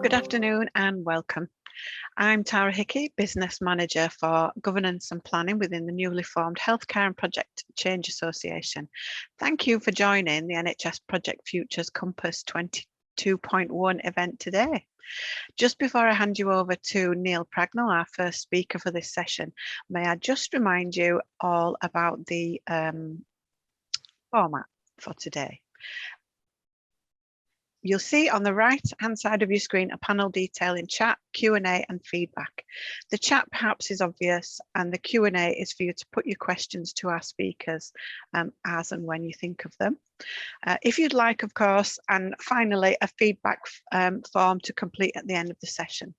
good afternoon and welcome. I'm Tara Hickey, Business Manager for Governance and Planning within the newly formed Healthcare and Project Change Association. Thank you for joining the NHS Project Futures Compass 22.1 event today. Just before I hand you over to Neil Pragnell, our first speaker for this session, may I just remind you all about the format for today. You'll see on the right-hand side of your screen a panel detailing chat, Q&A and feedback. The chat perhaps is obvious, and the Q&A is for you to put your questions to our speakers as and when you think of them. If you'd like, of course, and finally a feedback form to complete at the end of the session.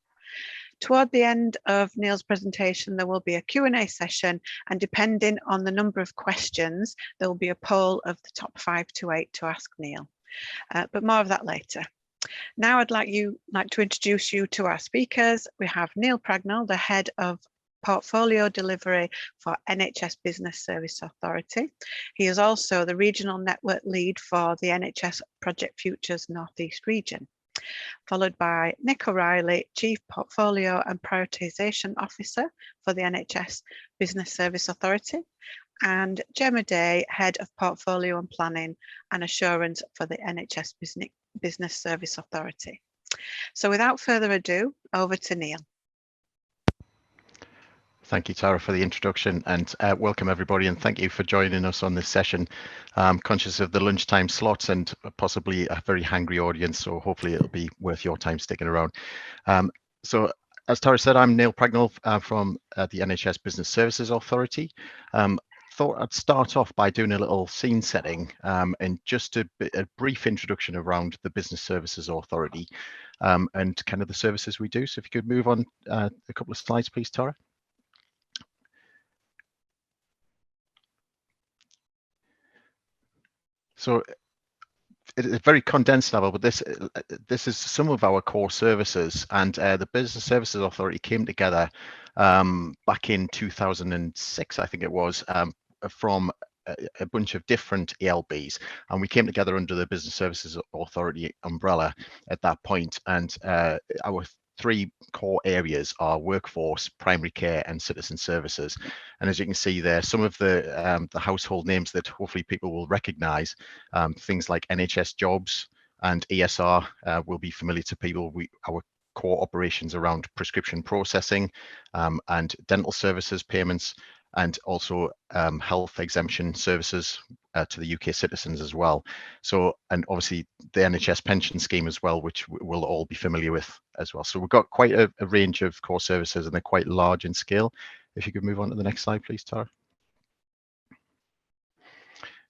Toward the end of Neil's presentation, there will be a Q&A session, and depending on the number of questions, there will be a poll of the top 5 to 8 to ask Neil. But more of that later. Now I'd like to introduce you to our speakers. We have Neil Pragnell, the Head of Portfolio Delivery for NHS Business Service Authority. He is also the Regional Network Lead for the NHS Project Futures North East region. Followed by Nick O'Reilly, Chief Portfolio and Prioritisation Officer for the NHS Business Service Authority, and GEMMA Day, Head of Portfolio and Planning and Assurance for the NHS Business Service Authority. So without further ado, over to Neil. Thank you, Tara, for the introduction, and welcome everybody, and thank you for joining us on this session. Conscious of the lunchtime slots and possibly a very hungry audience, so hopefully it'll be worth your time sticking around. So as Tara said, I'm Neil Pragnell from the NHS Business Services Authority. Thought I'd start off by doing a little scene setting and just a brief introduction around the Business Services Authority and kind of the services we do. So if you could move on a couple of slides, please, Tara. So it's a very condensed level, but this is some of our core services, and the Business Services Authority came together back in 2006, I think it was, from a bunch of different ELBs, and we came together under the Business Services Authority umbrella at that point. And our 3 core areas are workforce, primary care and citizen services. And as you can see there, some of the household names that hopefully people will recognize, things like NHS Jobs and ESR will be familiar to people. Our core operations around prescription processing and dental services payments, and also health exemption services to the UK citizens as well. So, and obviously the NHS pension scheme as well, which we'll all be familiar with as well. So we've got quite a range of core services, and they're quite large in scale. If you could move on to the next slide, please, Tara.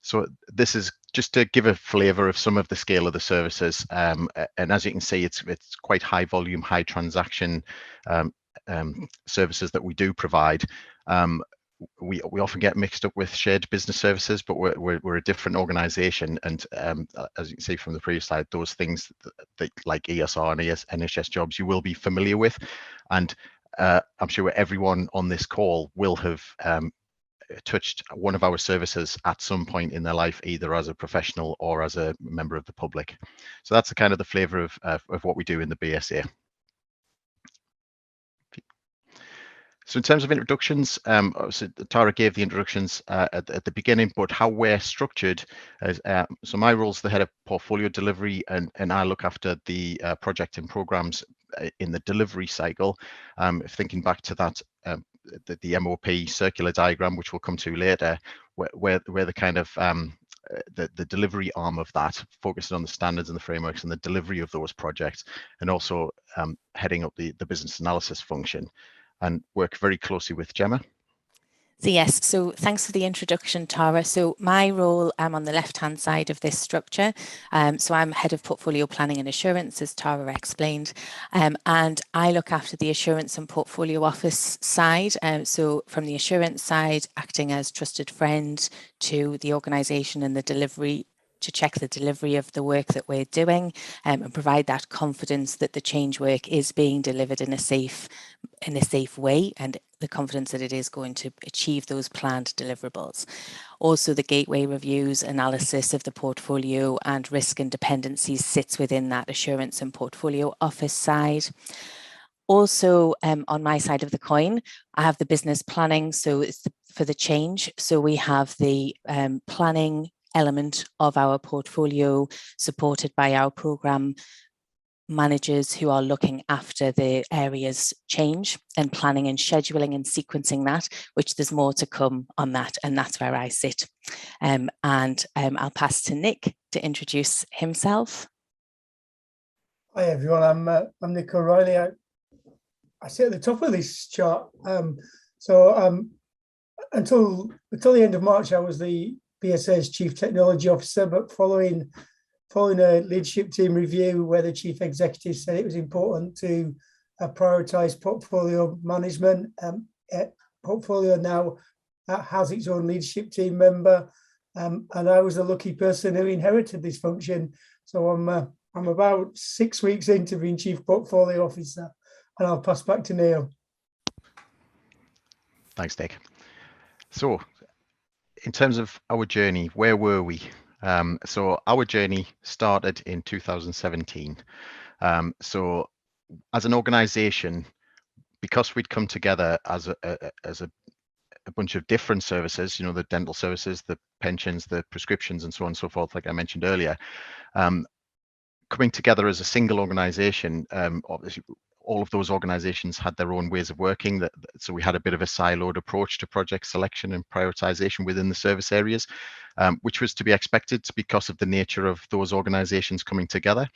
So this is just to give a flavour of some of the scale of the services, and as you can see, it's quite high volume, high transaction services that we do provide. We often get mixed up with shared business services, but we're a different organisation, and as you can see from the previous slide, those things that like ESR and NHS Jobs you will be familiar with, and I'm sure everyone on this call will have touched one of our services at some point in their life, either as a professional or as a member of the public. So that's the kind of the flavour of what we do in the BSA. So in terms of introductions, obviously Tara gave the introductions at the beginning, but how we're structured is, so my role is the Head of Portfolio Delivery, and I look after the project and programs in the delivery cycle. Thinking back to that, the MOP circular diagram, which we'll come to later, where the kind of the delivery arm of that, focusing on the standards and the frameworks and the delivery of those projects, and also heading up the business analysis function, and work very closely with GEMMA. So yes, so thanks for the introduction, Tara. So my role, I'm on the left-hand side of this structure. So I'm Head of Portfolio Planning and Assurance, as Tara explained, and I look after the Assurance and Portfolio Office side. So from the assurance side, acting as trusted friend to the organisation and the delivery, to check the delivery of the work that we're doing, and provide that confidence that the change work is being delivered in a safe way, and the confidence that it is going to achieve those planned deliverables. Also, the gateway reviews, analysis of the portfolio and risk and dependencies sits within that assurance and portfolio office side. Also, on my side of the coin, I have the business planning, so it's for the change. So we have the planning element of our portfolio supported by our programme managers who are looking after the areas change and planning and scheduling and sequencing that, which there's more to come on that, and that's where I sit. I'll pass to Nick to introduce himself. Hi everyone, I'm Nick O'Reilly. I sit at the top of this chart. Until the end of March, I was the BSA's Chief Technology Officer, but following a leadership team review where the Chief Executive said it was important to prioritise portfolio management, portfolio now has its own leadership team member, and I was the lucky person who inherited this function. So I'm about 6 weeks into being Chief Portfolio Officer, and I'll pass back to Neil. Thanks, Nick. So in terms of our journey, where were we? So our journey started in 2017. So as an organisation, because we'd come together as a bunch of different services, you know, the dental services, the pensions, the prescriptions, and so on and so forth, like I mentioned earlier, coming together as a single organisation, obviously all of those organisations had their own ways of working. So we had a bit of a siloed approach to project selection and prioritisation within the service areas, which was to be expected because of the nature of those organisations coming together.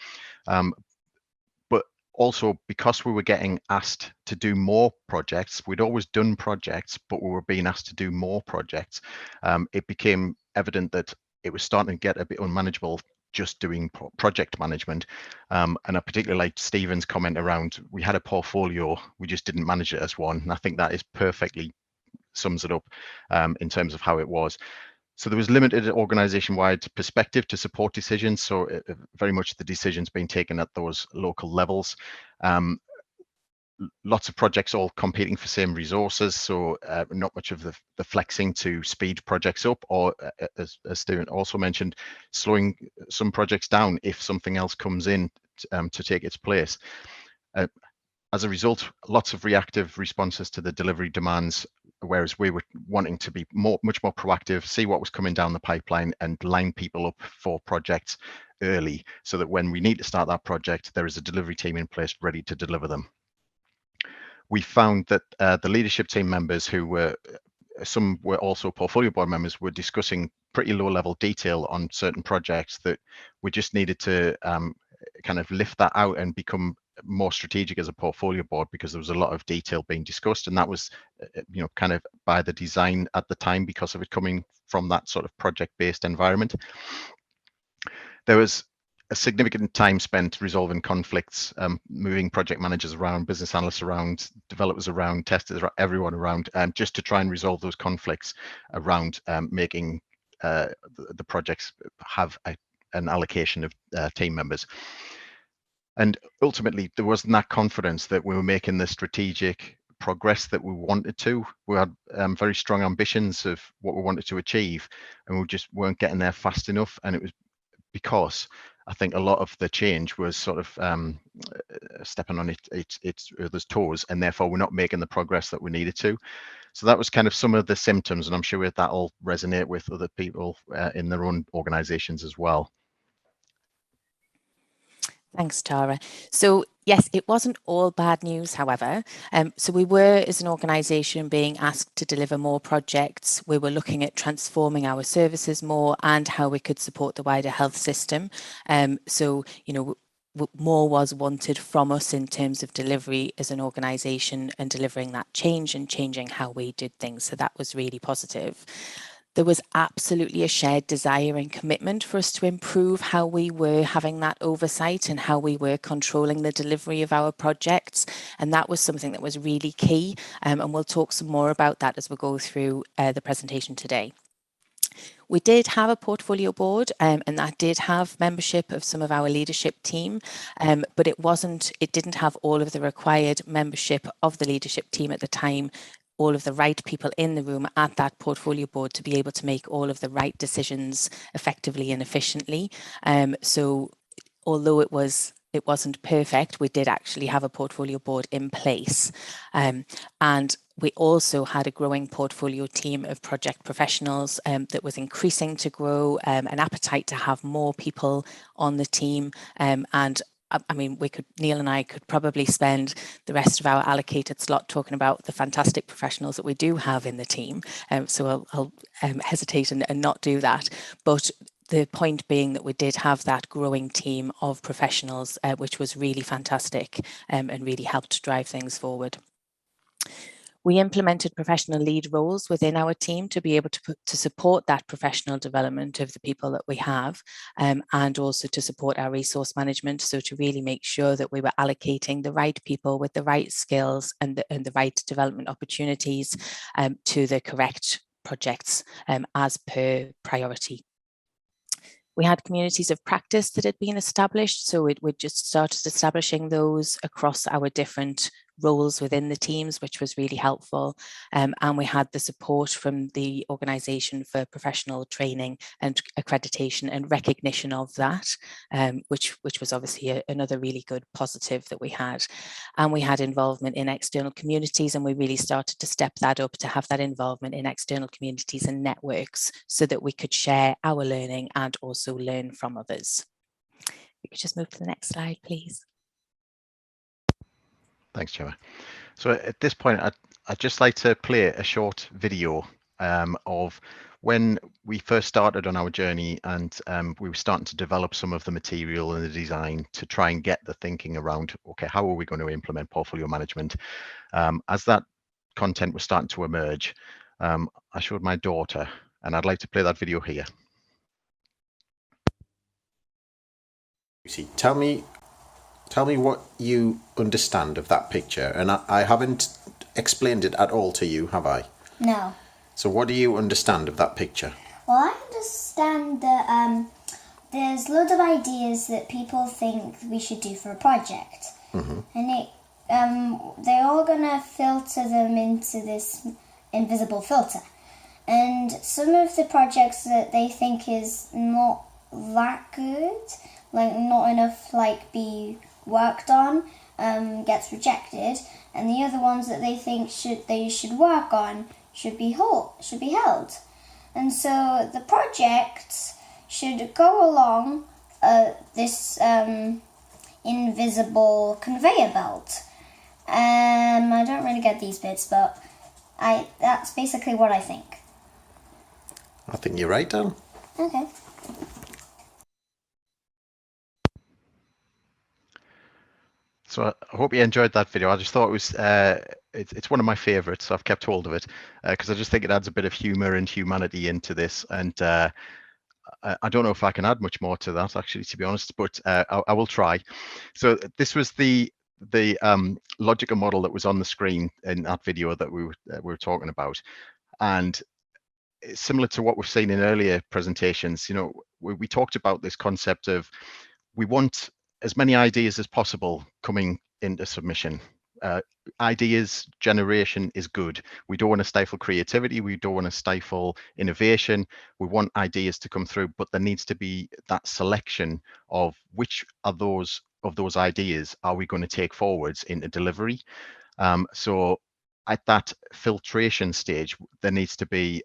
But also because we were getting asked to do more projects, we'd always done projects, but we were being asked to do more projects. It became evident that it was starting to get a bit unmanageable just doing project management. And I particularly like Stephen's comment around, we had a portfolio, we just didn't manage it as one. And I think that is perfectly sums it up in terms of how it was. So there was limited organisation-wide perspective to support decisions. So very much the decisions being taken at those local levels. Lots of projects all competing for same resources, so not much of the flexing to speed projects up, or as Stephen also mentioned, slowing some projects down if something else comes in to take its place. As a result, lots of reactive responses to the delivery demands, whereas we were wanting to be much more proactive, see what was coming down the pipeline and line people up for projects early, so that when we need to start that project, there is a delivery team in place ready to deliver them. We found that the leadership team members, who were some were also portfolio board members, were discussing pretty low level detail on certain projects that we just needed to kind of lift that out and become more strategic as a portfolio board, because there was a lot of detail being discussed, and that was kind of by the design at the time because of it coming from that sort of project based environment. There was a significant time spent resolving conflicts, moving project managers around, business analysts around, developers around, testers, everyone around, just to try and resolve those conflicts around making the projects have an allocation of team members. And ultimately, there wasn't that confidence that we were making the strategic progress that we wanted to. We had very strong ambitions of what we wanted to achieve, and we just weren't getting there fast enough. And it was because I think a lot of the change was sort of stepping on its toes, and therefore we're not making the progress that we needed to. So that was kind of some of the symptoms, and I'm sure that'll resonate with other people in their own organisations as well. Thanks, Tara. So yes, it wasn't all bad news, however. So we were, as an organisation, being asked to deliver more projects. We were looking at transforming our services more and how we could support the wider health system. So, more was wanted from us in terms of delivery as an organisation and delivering that change and changing how we did things. So that was really positive. There was absolutely a shared desire and commitment for us to improve how we were having that oversight and how we were controlling the delivery of our projects. And that was something that was really key. And we'll talk some more about that as we go through the presentation today. We did have a portfolio board, and that did have membership of some of our leadership team, but it didn't have all of the required membership of the leadership team at the time, all of the right people in the room at that portfolio board to be able to make all of the right decisions effectively and efficiently. So although it wasn't perfect, we did actually have a portfolio board in place. And we also had a growing portfolio team of project professionals that was increasing to grow, an appetite to have more people on the team. And I mean, Neil and I could probably spend the rest of our allocated slot talking about the fantastic professionals that we do have in the team. So I'll hesitate and not do that. But the point being that we did have that growing team of professionals, which was really fantastic and really helped drive things forward. We implemented professional lead roles within our team to be able to support that professional development of the people that we have, and also to support our resource management. So to really make sure that we were allocating the right people with the right skills and the right development opportunities to the correct projects as per priority. We had communities of practice that had been established, so we just started establishing those across our different roles within the teams, which was really helpful. And we had the support from the organisation for professional training and accreditation and recognition of that, which was obviously another really good positive that we had. And we had involvement in external communities, and we really started to step that up to have that involvement in external communities and networks so that we could share our learning and also learn from others. We could just move to the next slide, please. Thanks, Gemma. So at this point, I'd just like to play a short video of when we first started on our journey, and we were starting to develop some of the material and the design to try and get the thinking around, okay, how are we going to implement portfolio management? As that content was starting to emerge, I showed my daughter, and I'd like to play that video here. Lucy, tell me what you understand of that picture. And I haven't explained it at all to you, have I? No. So what do you understand of that picture? Well, I understand that there's loads of ideas that people think we should do for a project. Mm-hmm. And they're all going to filter them into this invisible filter. And some of the projects that they think is not that good, like not enough be worked on, gets rejected, and the other ones that they think they should work on should be held. And so the projects should go along this invisible conveyor belt. I don't really get these bits, but that's basically what I think. I think you're right, Dan. Okay. So I hope you enjoyed that video. I just thought it was it's one of my favorites, so I've kept hold of it because I just think it adds a bit of humor and humanity into this. And I don't know if I can add much more to that, actually, to be honest, but I will try. So this was the logical model that was on the screen in that video that we were talking about. And similar to what we've seen in earlier presentations, you know, we talked about this concept of we want as many ideas as possible coming into submission. Ideas generation is good. We don't want to stifle creativity. We don't want to stifle innovation. We want ideas to come through, but there needs to be that selection of which of those ideas are we going to take forwards into delivery. So at that filtration stage, there needs to be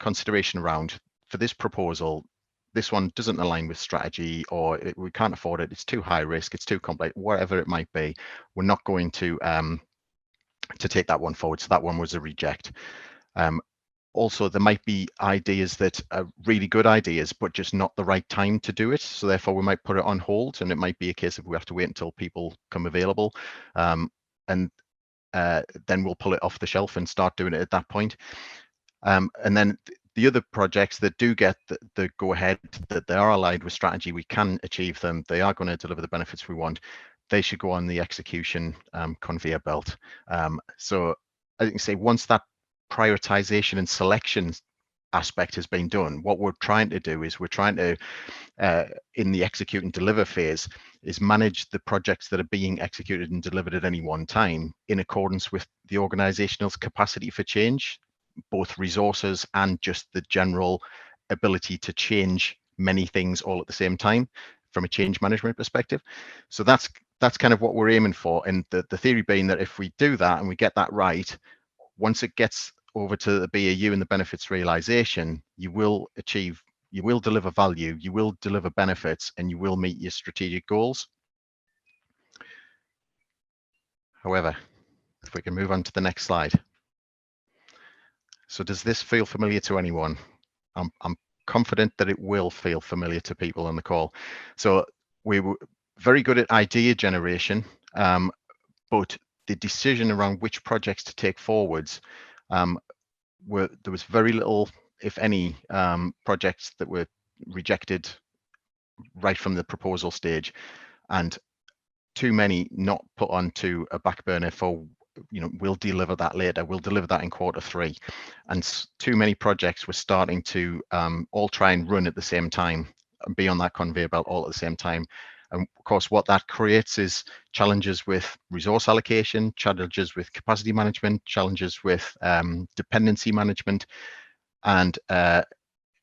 consideration around, for this proposal, this one doesn't align with strategy, or we can't afford it, it's too high risk, it's too complex, whatever it might be, we're not going to take that one forward. So that one was a reject. Also, there might be ideas that are really good ideas, but just not the right time to do it. So therefore we might put it on hold, and it might be a case of we have to wait until people come available. And then we'll pull it off the shelf and start doing it at that point. And then the other projects that do get the go ahead, that they are aligned with strategy, we can achieve them, they are going to deliver the benefits we want, they should go on the execution conveyor belt. So I think, say, once that prioritization and selection aspect has been done, what we're trying to do is we're trying to in the execute and deliver phase, is manage the projects that are being executed and delivered at any one time in accordance with the organization's capacity for change, both resources and just the general ability to change many things all at the same time from a change management perspective. So that's kind of what we're aiming for. And the theory being that if we do that and we get that right, once it gets over to the BAU and the benefits realization, you will deliver value, you will deliver benefits, and you will meet your strategic goals. However, if we can move on to the next slide. So does this feel familiar to anyone? I'm confident that it will feel familiar to people on the call. So we were very good at idea generation, but the decision around which projects to take forwards, there was very little, if any, projects that were rejected right from the proposal stage, and too many not put onto a back burner for, we'll deliver that later, we'll deliver that in Q3. And too many projects were starting to all try and run at the same time and be on that conveyor belt all at the same time. And of course, what that creates is challenges with resource allocation, challenges with capacity management, challenges with dependency management. And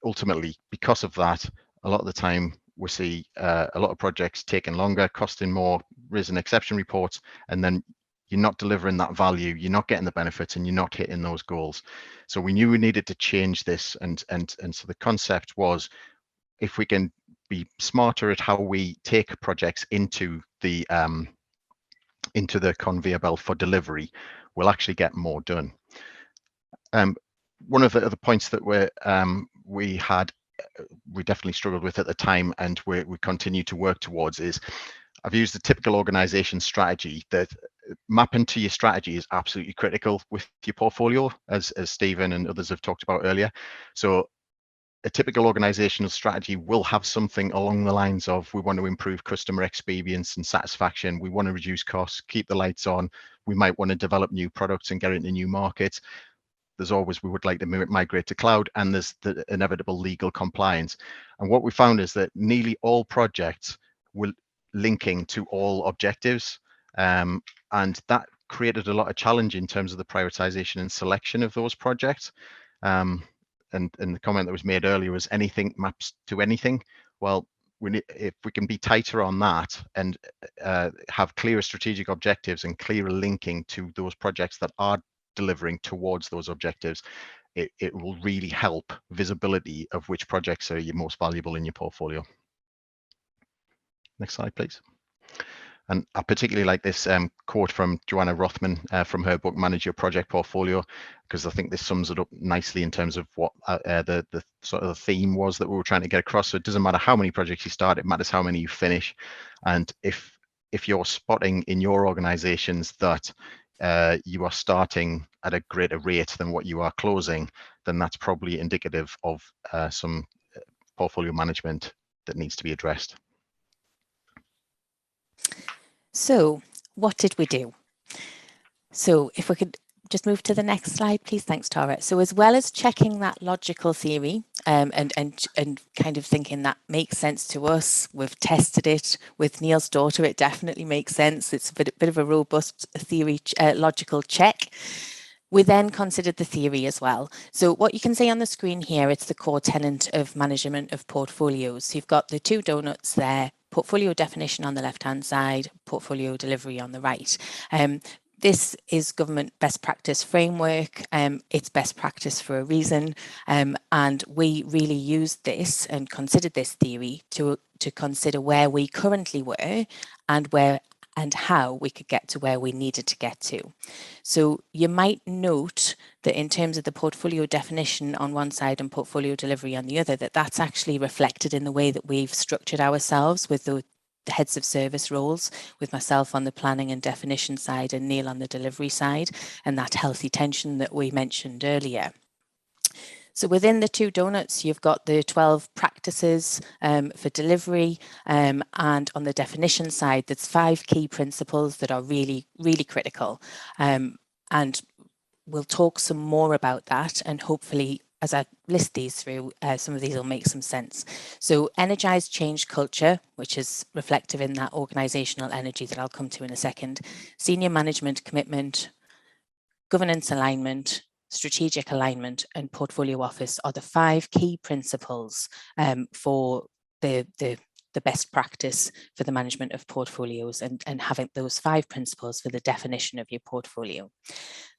ultimately, because of that, a lot of the time we see a lot of projects taking longer, costing more, raising exception reports, and then you're not delivering that value, you're not getting the benefits, and you're not hitting those goals. So we knew we needed to change this, and so the concept was, if we can be smarter at how we take projects into the conveyor belt for delivery, we'll actually get more done. One of the other points that we definitely struggled with at the time, and we continue to work towards, is I've used the typical organization strategy. That mapping to your strategy is absolutely critical with your portfolio, as Stephen and others have talked about earlier. So a typical organizational strategy will have something along the lines of, we want to improve customer experience and satisfaction, we want to reduce costs, keep the lights on, we might want to develop new products and get into new markets. There's always, we would like to migrate to cloud, and there's the inevitable legal compliance. And what we found is that nearly all projects were linking to all objectives, and that created a lot of challenge in terms of the prioritization and selection of those projects. And the comment that was made earlier was, anything maps to anything. Well, if we can be tighter on that and have clearer strategic objectives and clearer linking to those projects that are delivering towards those objectives, it will really help visibility of which projects are your most valuable in your portfolio. Next slide, please. And I particularly like this quote from Joanna Rothman from her book, Manage Your Project Portfolio, because I think this sums it up nicely in terms of what the sort of the theme was that we were trying to get across. So it doesn't matter how many projects you start, it matters how many you finish. And if you're spotting in your organizations that you are starting at a greater rate than what you are closing, then that's probably indicative of some portfolio management that needs to be addressed. So what did we do? So if we could just move to the next slide, please. Thanks, Tara. So as well as checking that logical theory and kind of thinking that makes sense to us, we've tested it with Neil's daughter, it definitely makes sense. It's a bit of a robust theory, logical check. We then considered the theory as well. So what you can see on the screen here, it's the core tenet of management of portfolios. So you've got the two donuts there, portfolio definition on the left-hand side, portfolio delivery on the right. This is government best practice framework. It's best practice for a reason. And we really used this and considered this theory to consider where we currently were and how we could get to where we needed to get to. So you might note that in terms of the portfolio definition on one side and portfolio delivery on the other, that's actually reflected in the way that we've structured ourselves with the heads of service roles, with myself on the planning and definition side and Neil on the delivery side, and that healthy tension that we mentioned earlier. So within the two donuts, you've got the 12 practices for delivery, and on the definition side, there's 5 key principles that are really, really critical. And we'll talk some more about that, and hopefully as I list these through, some of these will make some sense. So energized change culture, which is reflective in that organizational energy that I'll come to in a second, senior management commitment, governance alignment, strategic alignment, and portfolio office are the 5 key principles for the best practice for the management of portfolios, and having those 5 principles for the definition of your portfolio.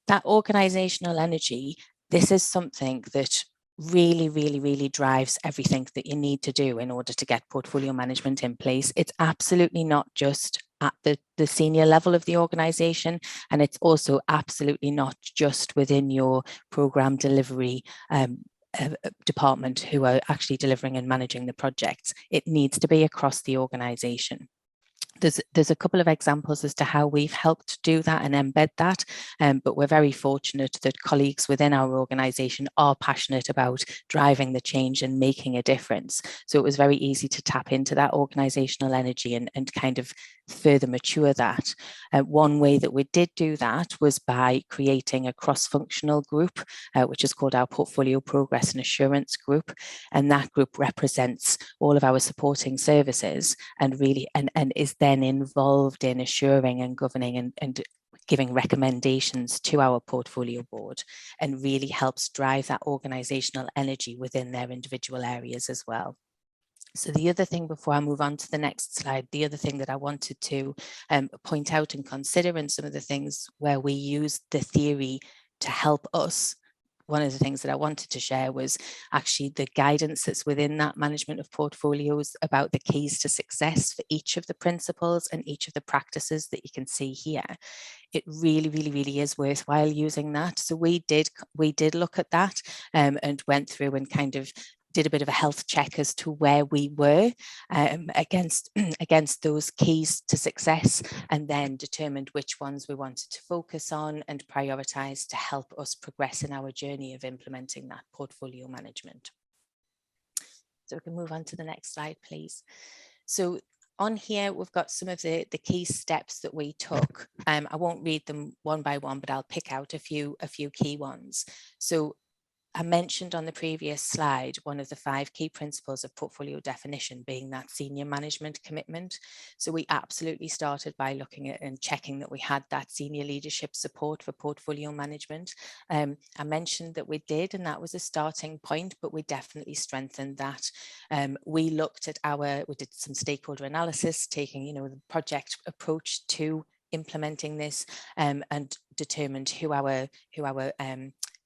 That organizational energy, this is something that really drives everything that you need to do in order to get portfolio management in place. It's absolutely not just at the senior level of the organization, and it's also absolutely not just within your program delivery department who are actually delivering and managing the projects. It needs to be across the organization. There's a couple of examples as to how we've helped do that and embed that, but we're very fortunate that colleagues within our organisation are passionate about driving the change and making a difference. So it was very easy to tap into that organisational energy and kind of further mature that. One way that we did do that was by creating a cross-functional group, which is called our Portfolio Progress and Assurance Group, and that group represents all of our supporting services and really and is then involved in assuring and governing and giving recommendations to our portfolio board, and really helps drive that organisational energy within their individual areas as well. So the other thing, before I move on to the next slide, the other thing that I wanted to point out and consider, and some of the things where we use the theory to help us, one of the things that I wanted to share was actually the guidance that's within that management of portfolios about the keys to success for each of the principles and each of the practices that you can see here. It really is worthwhile using that. So we did look at that and went through and kind of did a bit of a health check as to where we were against those keys to success, and then determined which ones we wanted to focus on and prioritize to help us progress in our journey of implementing that portfolio management. So we can move on to the next slide, please. So on here, we've got some of the key steps that we took. I won't read them one by one, but I'll pick out a few key ones. So I mentioned on the previous slide one of the 5 key principles of portfolio definition being that senior management commitment. So we absolutely started by looking at and checking that we had that senior leadership support for portfolio management. I mentioned that we did, and that was a starting point, but we definitely strengthened that. We looked at we did some stakeholder analysis, taking the project approach to implementing this, and determined who our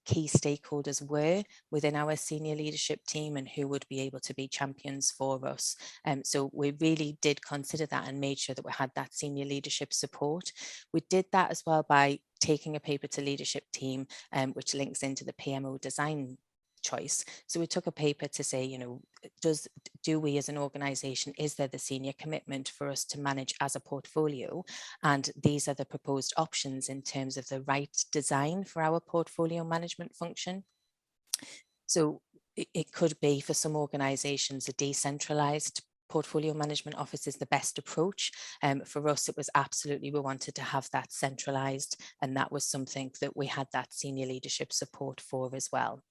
key stakeholders were within our senior leadership team and who would be able to be champions for us. So we really did consider that and made sure that we had that senior leadership support. We did that as well by taking a paper to leadership team, which links into the PMO design choice. So we took a paper to say, do we as an organization, is there the senior commitment for us to manage as a portfolio? And these are the proposed options in terms of the right design for our portfolio management function. So it could be, for some organizations, a decentralized portfolio management office is the best approach. For us, it was absolutely, we wanted to have that centralized, and that was something that we had that senior leadership support for as well.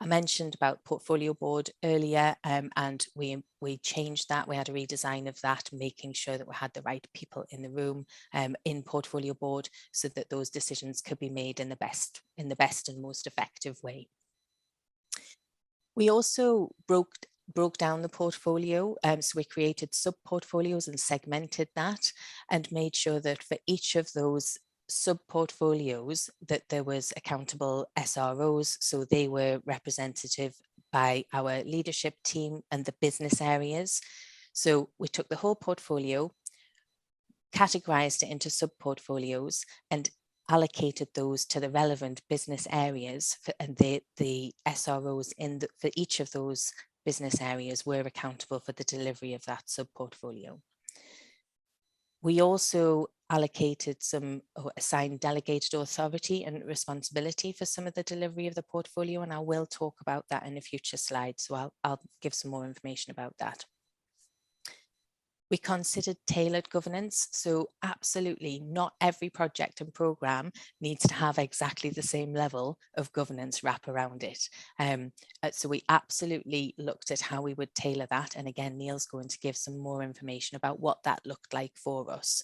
I mentioned about portfolio board earlier, and we changed that. We had a redesign of that, making sure that we had the right people in the room in portfolio board, so that those decisions could be made in the best and most effective way. We also broke down the portfolio, so we created sub-portfolios and segmented that, and made sure that for each of those sub-portfolios that there was accountable SROs, so they were representative by our leadership team and the business areas. So we took the whole portfolio, categorized it into sub-portfolios, and allocated those to the relevant business areas, and the SROs for each of those business areas were accountable for the delivery of that sub-portfolio. We also allocated assigned delegated authority and responsibility for some of the delivery of the portfolio, and I will talk about that in a future slide, so I'll give some more information about that. We considered tailored governance. So absolutely not every project and programme needs to have exactly the same level of governance wrap around it. So we absolutely looked at how we would tailor that. And again, Neil's going to give some more information about what that looked like for us.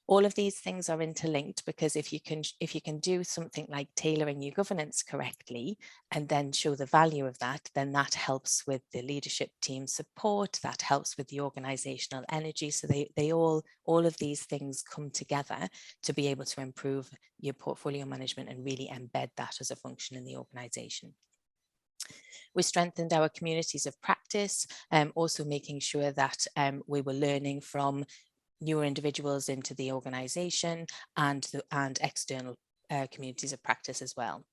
All of these things are interlinked, because if you can do something like tailoring your governance correctly and then show the value of that, then that helps with the leadership team support, that helps with the organizational energy. So all of these things come together to be able to improve your portfolio management and really embed that as a function in the organization. We strengthened our communities of practice, also making sure that we were learning from newer individuals into the organisation and external communities of practice as well.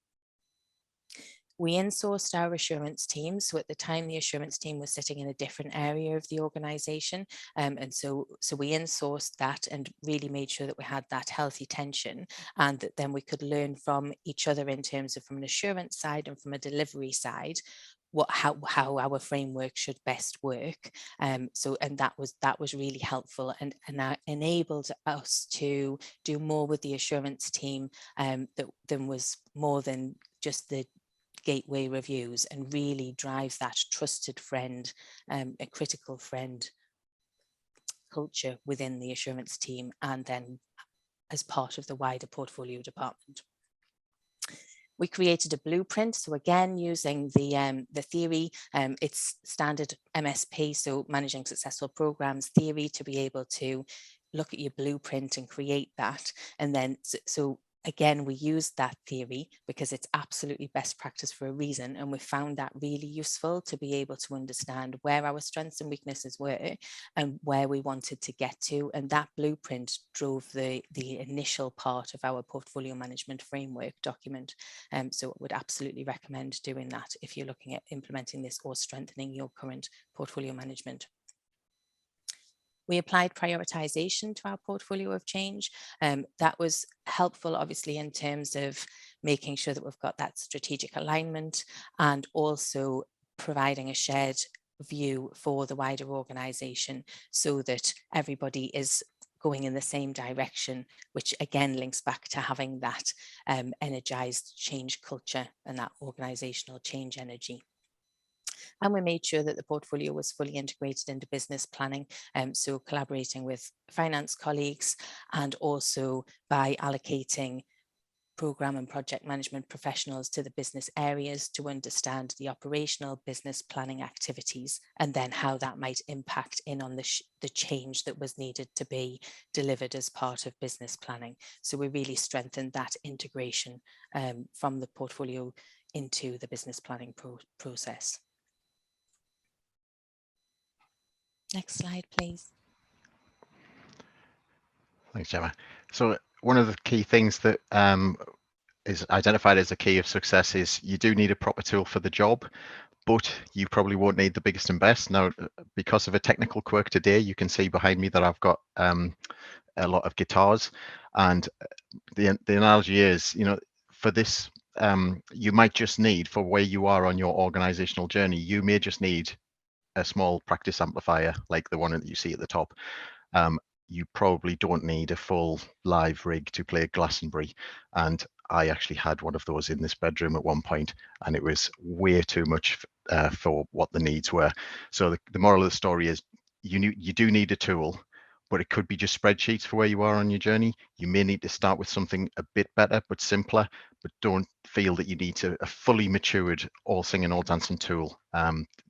We insourced our assurance team. So at the time, the assurance team was sitting in a different area of the organisation. And so we insourced that and really made sure that we had that healthy tension, and that then we could learn from each other in terms of from an assurance side and from a delivery side, how our framework should best work. And that was really helpful, and that enabled us to do more with the assurance team than was more than just the gateway reviews, and really drive that trusted friend, a critical friend culture within the assurance team, and then as part of the wider portfolio department. We created a blueprint. So again, using the theory, it's standard MSP, so managing successful programs theory, to be able to look at your blueprint and create that. And then, so again, we used that theory because it's absolutely best practice for a reason. And we found that really useful to be able to understand where our strengths and weaknesses were and where we wanted to get to. And that blueprint drove the initial part of our portfolio management framework document. So I would absolutely recommend doing that if you're looking at implementing this or strengthening your current portfolio management. We applied prioritization to our portfolio of change. That was helpful, obviously, in terms of making sure that we've got that strategic alignment, and also providing a shared view for the wider organization so that everybody is going in the same direction, which again links back to having that energized change culture and that organizational change energy. And we made sure that the portfolio was fully integrated into business planning, so collaborating with finance colleagues, and also by allocating program and project management professionals to the business areas to understand the operational business planning activities, and then how that might impact in on the change that was needed to be delivered as part of business planning. So we really strengthened that integration from the portfolio into the business planning process. Next slide, please. Thanks, Gemma. So one of the key things that is identified as a key of success is you do need a proper tool for the job, but you probably won't need the biggest and best. Now, because of a technical quirk today, you can see behind me that I've got a lot of guitars, and the analogy is, for this, you might just need, for where you are on your organizational journey, you may just need a small practice amplifier like the one that you see at the top. You probably don't need a full live rig to play Glastonbury. And I actually had one of those in this bedroom at one point, and it was way too much for what the needs were. So the moral of the story is you do need a tool, but it could be just spreadsheets for where you are on your journey. You may need to start with something a bit better, but simpler, but don't feel that you need a fully matured, all singing, all dancing tool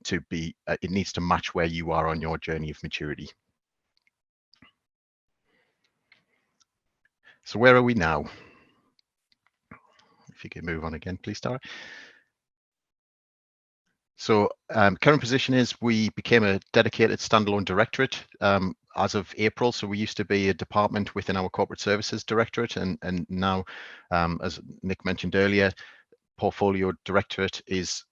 to be, it needs to match where you are on your journey of maturity. So where are we now? If you could move on again, please, Tara. So current position is we became a dedicated standalone directorate as of April. So we used to be a department within our corporate services directorate, and now, as Nick mentioned earlier, portfolio directorate is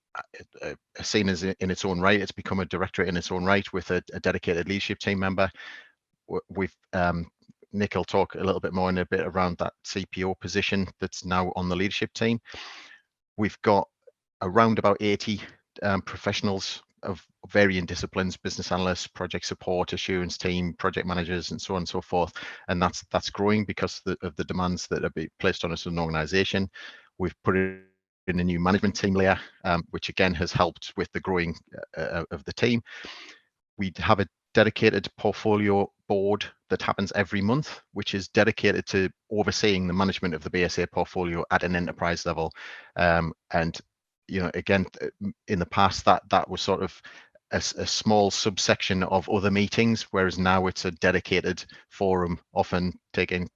seen as in its own right. It's become a directorate in its own right with a dedicated leadership team member. We've Nick will talk a little bit more in a bit around that CPO position that's now on the leadership team. We've got around about 80 professionals of varying disciplines, business analysts, project support, assurance team, project managers, and so on and so forth. And that's growing because of the demands that are being placed on us as an organization. We've put in a new management team layer, which again has helped with the growing of the team. We have a dedicated portfolio board that happens every month, which is dedicated to overseeing the management of the BSA portfolio at an enterprise level. And you know, again, in the past, that was sort of a small subsection of other meetings, whereas now it's a dedicated forum, often taking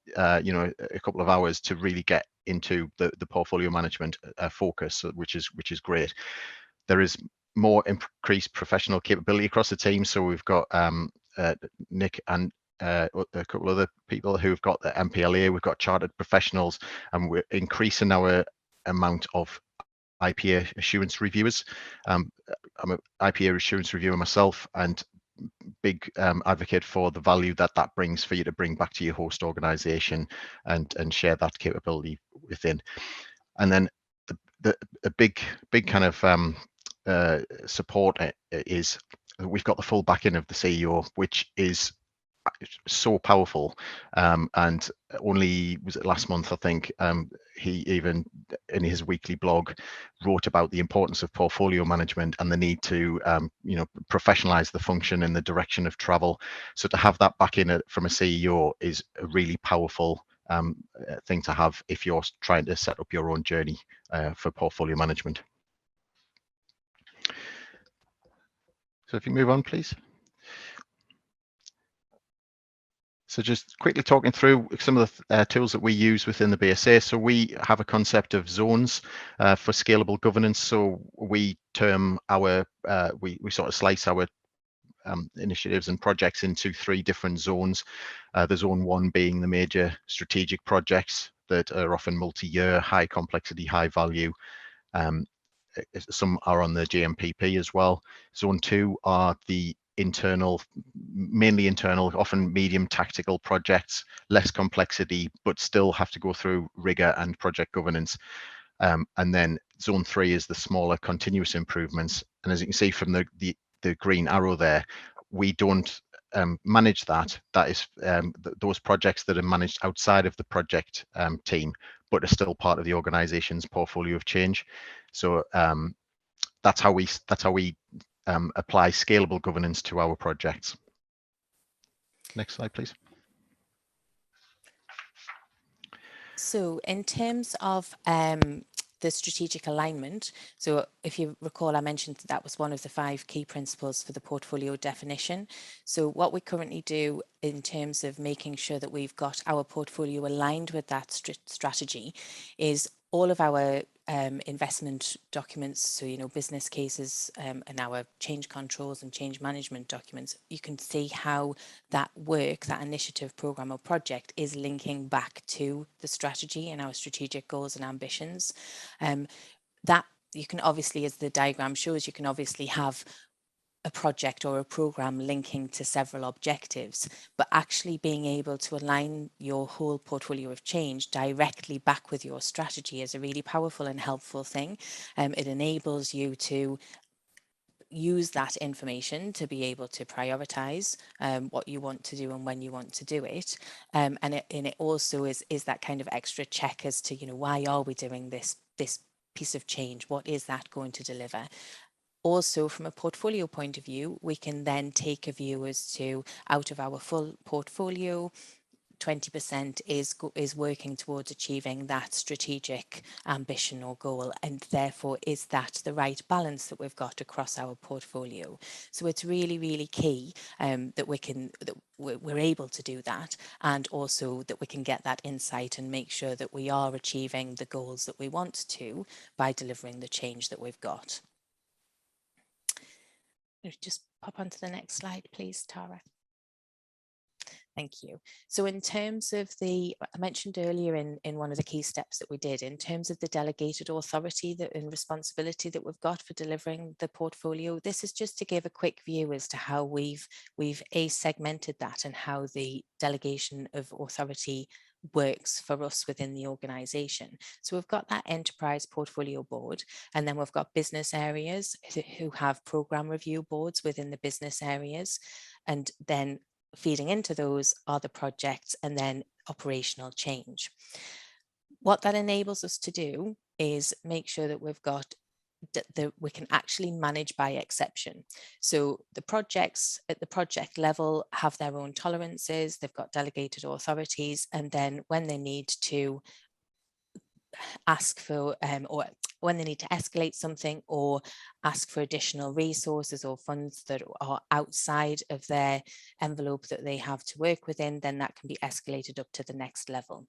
you know, a couple of hours to really get into the portfolio management focus, which is great. There is more increased professional capability across the team. So we've got Nick and a couple of other people who've got the MPLA, we've got chartered professionals, and we're increasing our amount of IPA assurance reviewers. I'm an IPA assurance reviewer myself, and big advocate for the value that brings for you to bring back to your host organization and share that capability within. And then a big kind of support is we've got the full backing of the CEO, which is so powerful. And only was it last month, I think, he even in his weekly blog wrote about the importance of portfolio management and the need to you know, professionalize the function in the direction of travel. So to have that backing from a CEO is a really powerful thing to have if you're trying to set up your own journey for portfolio management. So if you move on, please. So just quickly talking through some of the tools that we use within the BSA. So we have a concept of zones for scalable governance. So we term our, we sort of slice our initiatives and projects into 3 different zones. The zone 1 being the major strategic projects that are often multi-year, high complexity, high value. Some are on the GMPP as well. Zone 2 are the internal, mainly internal, often medium tactical projects, less complexity, but still have to go through rigor and project governance. And then zone 3 is the smaller continuous improvements. And as you can see from the green arrow there, we don't manage that. That is those projects that are managed outside of the project team, but are still part of the organization's portfolio of change. So that's how we apply scalable governance to our projects. Next slide, please. So in terms of the strategic alignment, so if you recall, I mentioned that was one of the 5 key principles for the portfolio definition. So what we currently do in terms of making sure that we've got our portfolio aligned with that strategy is all of our investment documents, so, you know, business cases and our change controls and change management documents, you can see how that work, that initiative, program or project is linking back to the strategy and our strategic goals and ambitions. That you can obviously, as the diagram shows, you can obviously have a project or a program linking to several objectives, but actually being able to align your whole portfolio of change directly back with your strategy is a really powerful and helpful thing. It enables you to use that information to be able to prioritize what you want to do and when you want to do it. And it also is that kind of extra check as to, you know, why are we doing this piece of change? What is that going to deliver? Also, from a portfolio point of view, we can then take a view as to, out of our full portfolio, 20% is working towards achieving that strategic ambition or goal, and therefore is that the right balance that we've got across our portfolio. So it's really, really key that we're able to do that, and also that we can get that insight and make sure that we are achieving the goals that we want to by delivering the change that we've got. Just pop onto the next slide, please, Tara. Thank you. So in terms of I mentioned earlier in one of the key steps that we did, in terms of the delegated authority and responsibility that we've got for delivering the portfolio, this is just to give a quick view as to how we've segmented that and how the delegation of authority works for us within the organisation. So we've got that enterprise portfolio board, and then we've got business areas who have programme review boards within the business areas, and then feeding into those are the projects and then operational change. What that enables us to do is make sure that we've got we can actually manage by exception. So the projects at the project level have their own tolerances, they've got delegated authorities, and then when they need to ask for or when they need to escalate something or ask for additional resources or funds that are outside of their envelope that they have to work within, then that can be escalated up to the next level.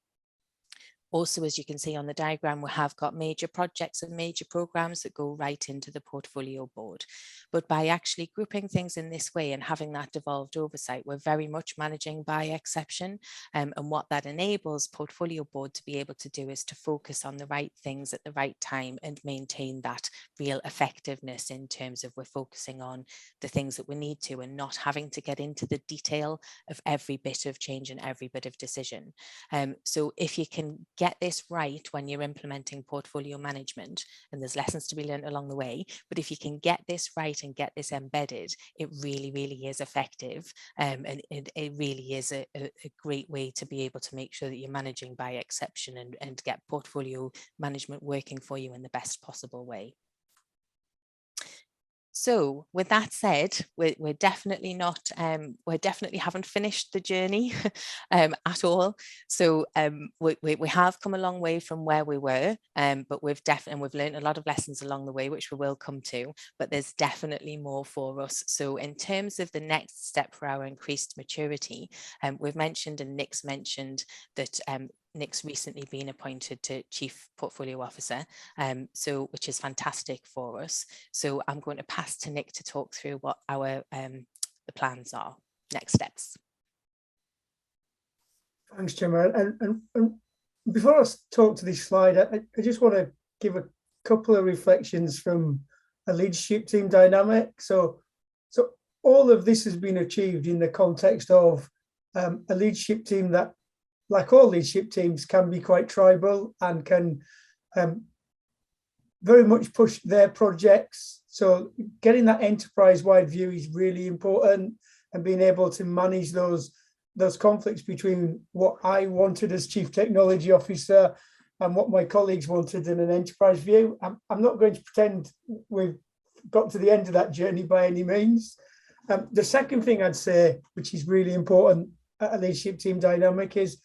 Also, as you can see on the diagram, we have got major projects and major programs that go right into the portfolio board. But by actually grouping things in this way and having that devolved oversight, we're very much managing by exception. And what that enables portfolio board to be able to do is to focus on the right things at the right time and maintain that real effectiveness in terms of we're focusing on the things that we need to and not having to get into the detail of every bit of change and every bit of decision. So if you can get this right when you're implementing portfolio management, and there's lessons to be learned along the way, but if you can get this right and get this embedded, it really, really is effective. And it really is a great way to be able to make sure that you're managing by exception and get portfolio management working for you in the best possible way. So with that said, we're definitely not, we definitely haven't finished the journey at all. So we have come a long way from where we were, but we've learned a lot of lessons along the way, which we will come to, but there's definitely more for us. So in terms of the next step for our increased maturity, we've mentioned, and Nick's mentioned that Nick's recently been appointed to Chief Portfolio Officer, which is fantastic for us. So I'm going to pass to Nick to talk through what our the plans are, next steps. Thanks, Gemma. And before I talk to this slide, I just want to give a couple of reflections from a leadership team dynamic. So all of this has been achieved in the context of a leadership team that, like all leadership teams, can be quite tribal and can very much push their projects. So getting that enterprise-wide view is really important, and being able to manage those conflicts between what I wanted as Chief Technology Officer and what my colleagues wanted in an enterprise view. I'm not going to pretend we've got to the end of that journey by any means. The second thing I'd say, which is really important at a leadership team dynamic, is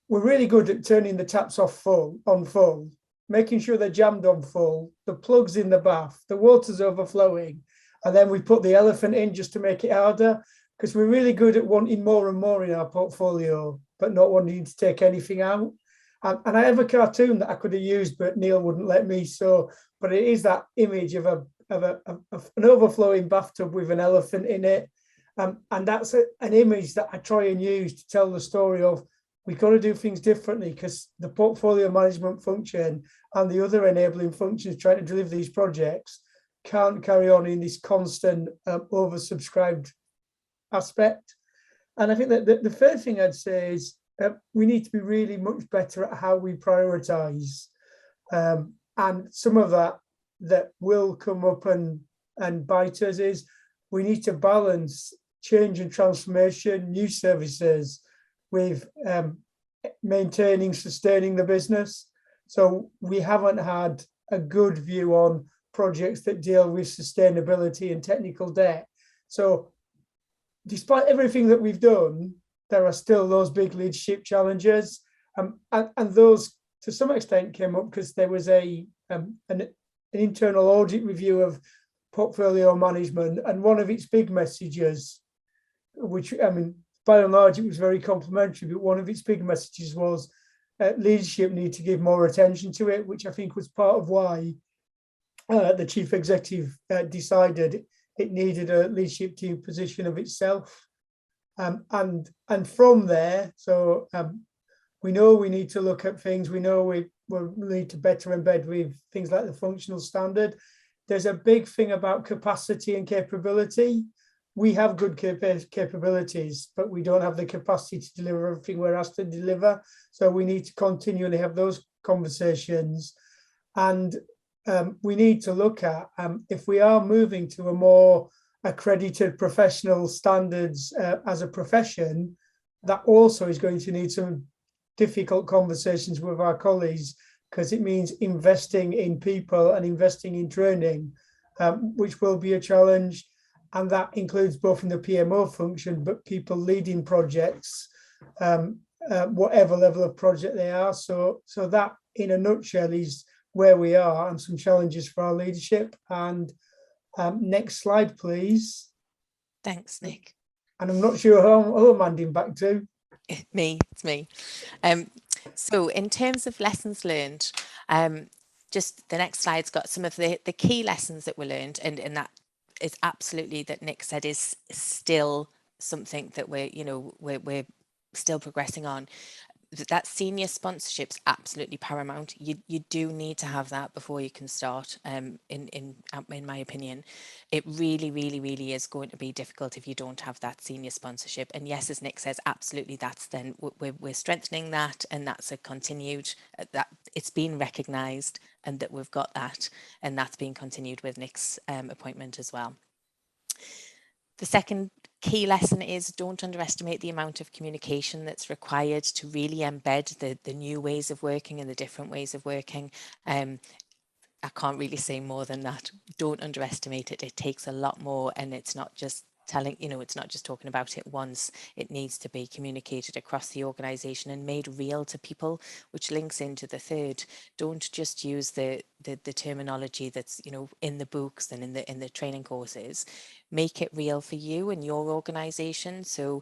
we're really good at turning the taps off on full, making sure they're jammed on full, the plug's in the bath, the water's overflowing, and then we put the elephant in just to make it harder, because we're really good at wanting more and more in our portfolio, but not wanting to take anything out. And I have a cartoon that I could have used, but Neil wouldn't let me. But it is that image of an overflowing bathtub with an elephant in it. And that's an image that I try and use to tell the story of we've got to do things differently, because the portfolio management function and the other enabling functions trying to deliver these projects can't carry on in this constant oversubscribed aspect. And I think that the third thing I'd say is we need to be really much better at how we prioritize. And some of that will come up and bite us is we need to balance change and transformation, new services, with maintaining, sustaining the business. So we haven't had a good view on projects that deal with sustainability and technical debt. So despite everything that we've done, there are still those big leadership challenges. And those, to some extent, came up because there was an internal audit review of portfolio management. And one of its big messages, which, I mean, by and large, it was very complimentary, but one of its big messages was leadership need to give more attention to it, which I think was part of why the chief executive decided it needed a leadership team position of itself. And from there, so we know we need to look at things. We know we need to better embed with things like the functional standard. There's a big thing about capacity and capability. we have good capabilities, but we don't have the capacity to deliver everything we're asked to deliver. So we need to continually have those conversations, and we need to look at if we are moving to a more accredited professional standards as a profession, that also is going to need some difficult conversations with our colleagues, because it means investing in people and investing in training, which will be a challenge. And that includes both in the PMO function, but people leading projects, whatever level of project they are. So that, in a nutshell, is where we are and some challenges for our leadership. And next slide, please. Thanks, Nick. And I'm not sure who I'm handing back to. It's me. So in terms of lessons learned, just the next slide's got some of the key lessons that were learned, and that is absolutely, that Nick said, is still something that we're still progressing on. That senior sponsorship's absolutely paramount. You do need to have that before you can start. In my opinion, it really is going to be difficult if you don't have that senior sponsorship. And yes, as Nick says, absolutely, that's then we're strengthening that, and that's a continued that it's been recognised, and that we've got that, and that's being continued with Nick's appointment as well. The second key lesson is, don't underestimate the amount of communication that's required to really embed the new ways of working and the different ways of working. I can't really say more than that. Don't underestimate it. It takes a lot more, and it's not just telling, it's not just talking about it once. It needs to be communicated across the organisation and made real to people, which links into the third. Don't just use the terminology that's in the books and in the training courses. Make it real for you and your organisation. So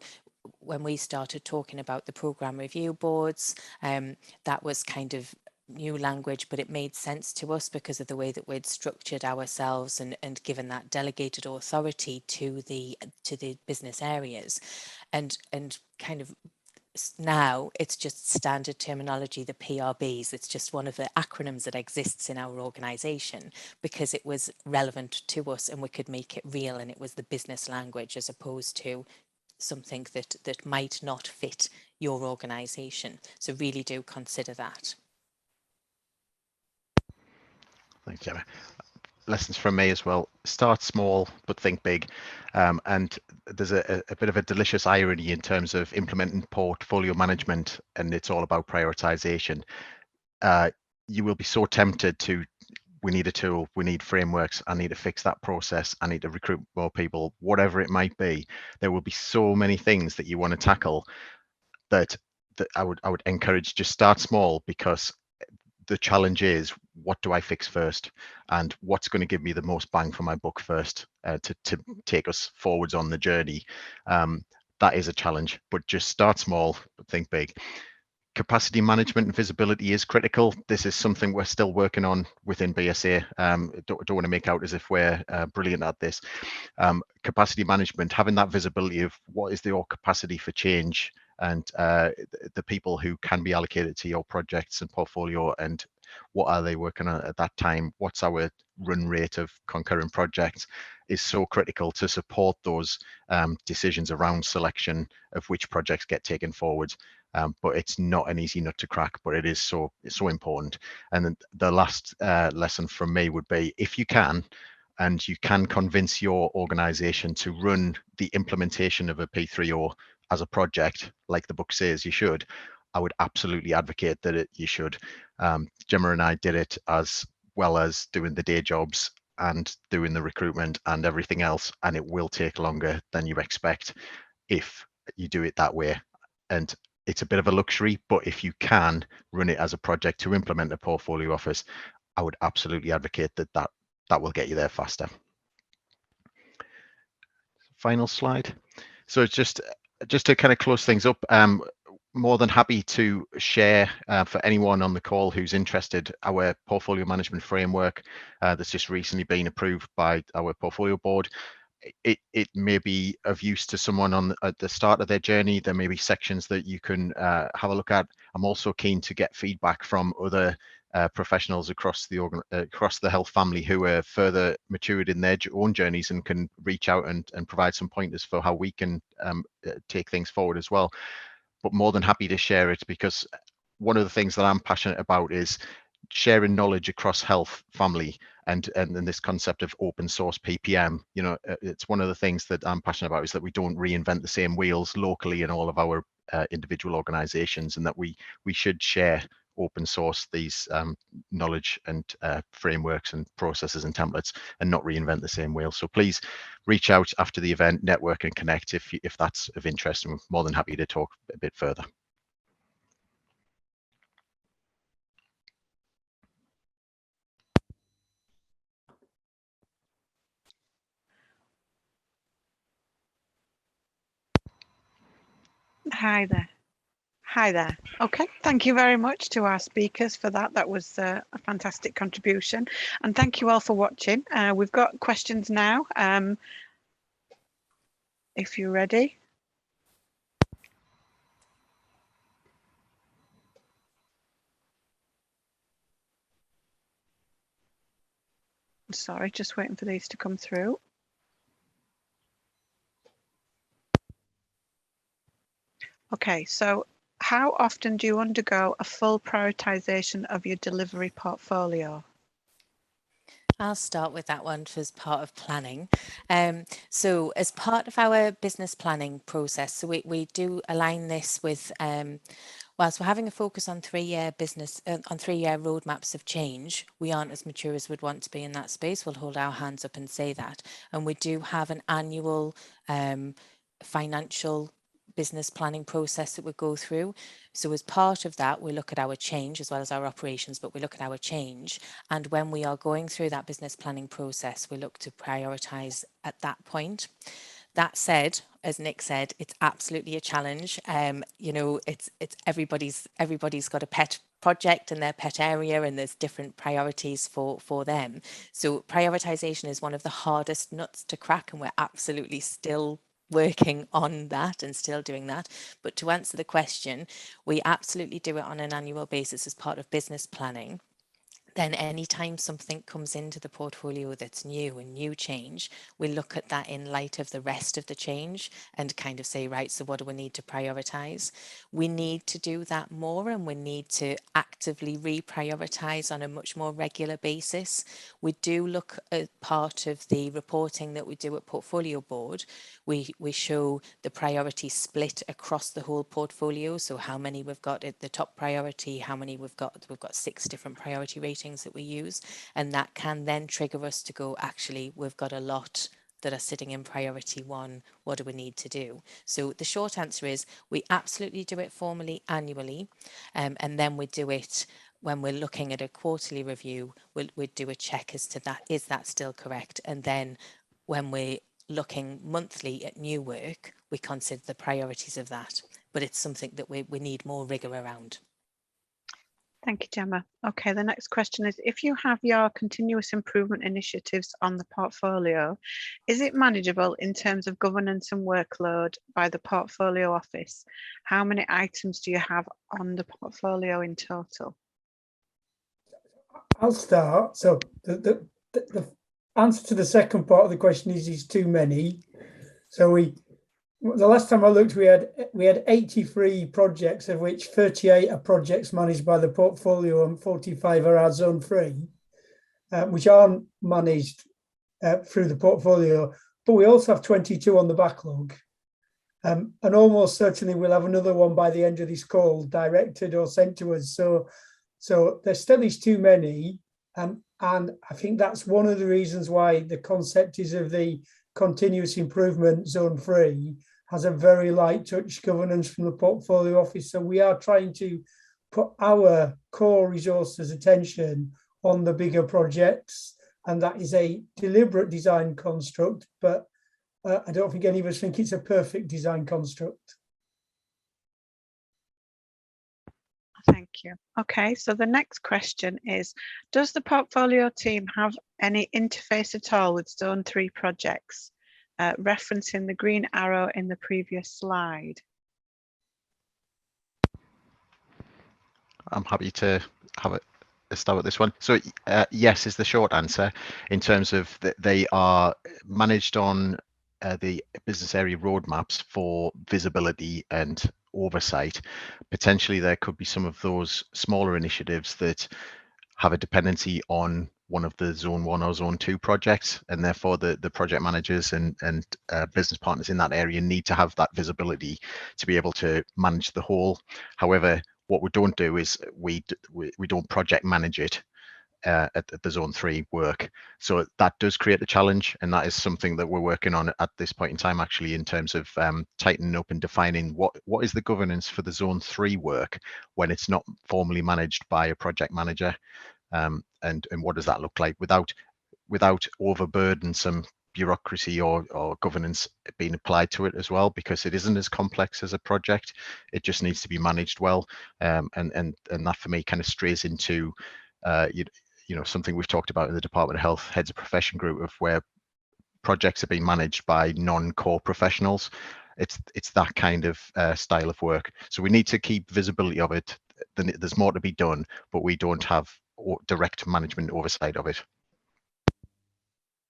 when we started talking about the programme review boards, that was kind of new language, but it made sense to us because of the way that we'd structured ourselves and given that delegated authority to the business areas, and kind of now it's just standard terminology, the PRBs. It's just one of the acronyms that exists in our organisation because it was relevant to us and we could make it real, and it was the business language as opposed to something that might not fit your organisation. So really do consider that. Thanks, Gemma. Lessons from me as well. Start small, but think big. And there's a bit of a delicious irony in terms of implementing portfolio management, and it's all about prioritization. You will be so tempted to, we need a tool, we need frameworks, I need to fix that process, I need to recruit more people, whatever it might be. There will be so many things that you want to tackle that I would encourage, just start small, because the challenge is, what do I fix first, and what's going to give me the most bang for my buck first to take us forwards on the journey. That is a challenge, but just start small, but think big. Capacity management and visibility is critical. This is something we're still working on within BSA. Don't want to make out as if we're brilliant at this. Capacity management, having that visibility of what is your capacity for change, and the people who can be allocated to your projects and portfolio, and what are they working on at that time, what's our run rate of concurrent projects, is so critical to support those decisions around selection of which projects get taken forward. But it's not an easy nut to crack, but it's so important. And then the last lesson from me would be, if you can, and you can convince your organization to run the implementation of a P3O as a project, like the book says you should, I would absolutely advocate that you should. Gemma and I did it as well as doing the day jobs and doing the recruitment and everything else, and it will take longer than you expect if you do it that way. And it's a bit of a luxury, but if you can run it as a project to implement a portfolio office, I would absolutely advocate that will get you there faster. Final slide. So it's just to kind of close things up, more than happy to share for anyone on the call who's interested, our portfolio management framework that's just recently been approved by our portfolio board. It may be of use to someone at the start of their journey. There may be sections that you can have a look at. I'm also keen to get feedback from other professionals across the health family who are further matured in their own journeys and can reach out and provide some pointers for how we can take things forward as well. But more than happy to share it, because one of the things that I'm passionate about is sharing knowledge across health family and this concept of open source PPM. You know, it's one of the things that I'm passionate about, is that we don't reinvent the same wheels locally in all of our individual organizations, and that we should share open source these knowledge and frameworks and processes and templates, and not reinvent the same wheel. So please reach out after the event, network and connect if that's of interest, and we're more than happy to talk a bit further. Hi there. Hi there. Okay, thank you very much to our speakers for that. That was a fantastic contribution. And thank you all for watching. We've got questions now. If you're ready. Sorry, just waiting for these to come through. Okay, so how often do you undergo a full prioritization of your delivery portfolio? I'll start with that one as part of planning. So as part of our business planning process, so we do align this with, whilst we're having a focus on 3-year business, on 3-year roadmaps of change, we aren't as mature as we'd want to be in that space. We'll hold our hands up and say that. And we do have an annual financial business planning process that we go through. So as part of that, we look at our change as well as our operations, but we look at our change. And when we are going through that business planning process, we look to prioritise at that point. That said, as Nick said, it's absolutely a challenge. You know, it's everybody's got a pet project in their pet area, and there's different priorities for them. So prioritisation is one of the hardest nuts to crack, and we're absolutely still working on that and still doing that. But to answer the question, we absolutely do it on an annual basis as part of business planning. Then anytime something comes into the portfolio that's new and new change, we look at that in light of the rest of the change and kind of say, right, so what do we need to prioritise? We need to do that more, and we need to actively reprioritise on a much more regular basis. We do look at part of the reporting that we do at Portfolio Board. We show the priority split across the whole portfolio. So how many we've got at the top priority, how many we've got 6 different priority ratings that we use, and that can then trigger us to go, actually, we've got a lot that are sitting in priority 1. What do we need to do? So the short answer is we absolutely do it formally annually, and then we do it when we're looking at a quarterly review. We'd do a check as to that, is that still correct? And then when we're looking monthly at new work, we consider the priorities of that, but it's something that we need more rigour around. Thank you, Gemma. Okay, the next question is, if you have your continuous improvement initiatives on the portfolio, is it manageable in terms of governance and workload by the portfolio office? How many items do you have on the portfolio in total? I'll start. So the answer to the second part of the question is too many. So the last time I looked, we had 83 projects, of which 38 are projects managed by the portfolio and 45 are our zone 3, which aren't managed through the portfolio. But we also have 22 on the backlog. And almost certainly we'll have another one by the end of this call, directed or sent to us. So there still is too many. And I think that's one of the reasons why the concept is of the continuous improvement zone 3 has a very light touch governance from the portfolio office. So we are trying to put our core resources attention on the bigger projects, and that is a deliberate design construct, but I don't think any of us think it's a perfect design construct. Thank you. Okay, so the next question is, does the portfolio team have any interface at all with zone 3 projects? Referencing the green arrow in the previous slide. I'm happy to have start with this one. So yes is the short answer, in terms of that they are managed on the business area roadmaps for visibility and oversight. Potentially there could be some of those smaller initiatives that have a dependency on one of the zone 1 or zone 2 projects, and therefore the project managers and business partners in that area need to have that visibility to be able to manage the whole. However, what we don't do is we don't project manage it at the zone 3 work. So that does create a challenge, and that is something that we're working on at this point in time, actually, in terms of tightening up and defining what is the governance for the zone 3 work when it's not formally managed by a project manager, and what does that look like without overburdensome bureaucracy or governance being applied to it as well, because it isn't as complex as a project. It just needs to be managed well, and that for me kind of strays into you know, something we've talked about in the Department of Health Heads of Profession group, of where projects are being managed by non-core professionals. It's that kind of style of work. So we need to keep visibility of it. There's more to be done, but we don't have direct management oversight of it.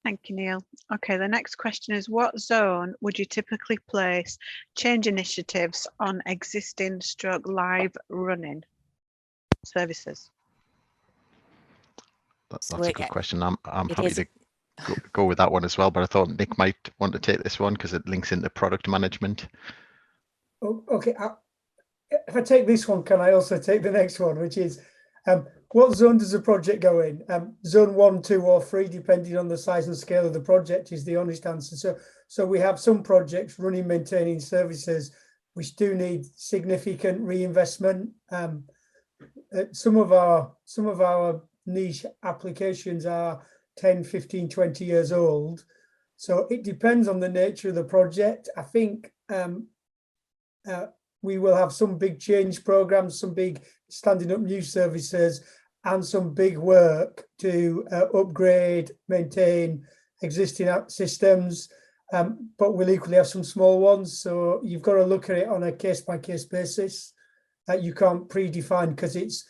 Thank you, Neil. Okay, the next question is, what zone would you typically place change initiatives on existing / live running services? That's a good question. I'm happy to go with that one as well, but I thought Nick might want to take this one because it links into product management. Oh, okay, if I take this one, can I also take the next one, which is what zone does the project go in? Zone 1, 2 or 3, depending on the size and scale of the project, is the honest answer. So we have some projects running, maintaining services which do need significant reinvestment. Some of our niche applications are 10, 15, 20 years old. So it depends on the nature of the project. I think we will have some big change programs, some big standing up new services, and some big work to upgrade, maintain existing systems. But we'll equally have some small ones. So you've got to look at it on a case-by-case basis. You can't predefine because it's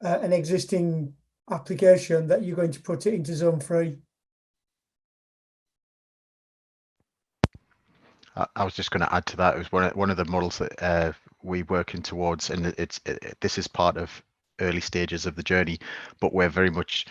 an existing application that you're going to put it into zone 3. I was just going to add to that. It was one of the models that we're working towards, and this is part of early stages of the journey, but we're very much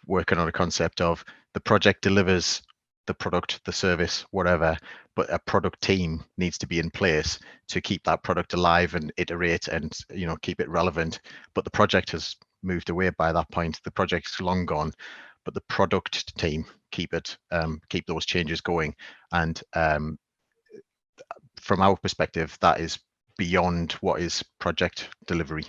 working on a concept of the project delivers the product, the service, whatever, but a product team needs to be in place to keep that product alive and iterate and, you know, keep it relevant. But the project has moved away by that point. The project's long gone, but the product team keep those changes going. And from our perspective, that is beyond what is project delivery.